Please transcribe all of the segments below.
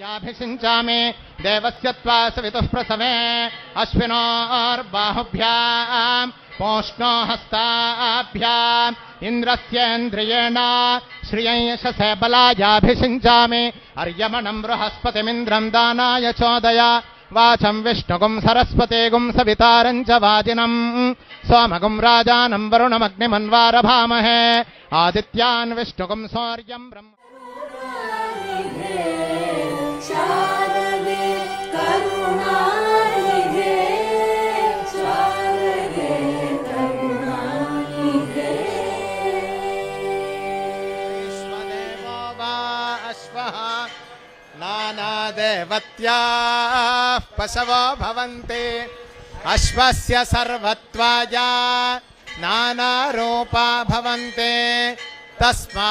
याभिषिञ्चामि देवस्य त्वा सवितुः प्रसवे अश्विनोर्बाहुभ्याम् पोष्णो हस्ताभ्याम् इन्द्रस्येन्द्रियेण श्रियंशसे बलायाभिषिञ्चामि अर्यमणम् बृहस्पतिमिन्द्रम् दानाय चोदय वाचं विष्णुगुं सरस्वतीगुं सवितारं च वाजिनं सोमगुं राजानं वरुणमग्निमन्वारभामहे आदित्यान् विष्णुगुं सौर्यं ब्रह्म शारदे करुणानिधे शारदे करुणानिधे विश्वदेवो वा अश्वः नानादेवत्याः पशवो भवन्ति अश्वस्य सर्वत्वाय नानारूपा भवन्ति तस्मान्नानारूपाः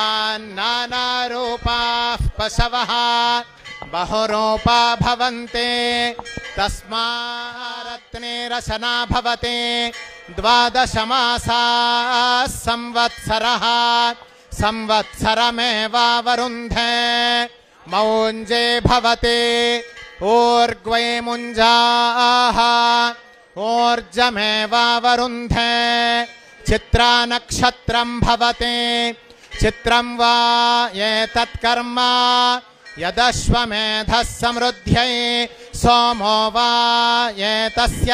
पशवः बहुरूपा भवन्ति तस्मारत्नेरशना भवति 12 मासाः संवत्सरः संवत्सरमेवावरुन्धे मौञ्जे भवति ऊर्ग्वै मुञ्जाः ऊर्जमेवावरुन्धे चित्रानक्षत्रं भवति चित्रं वा एतत्कर्म यदश्वमेधः समृद्ध्यै सोमो वा एतस्य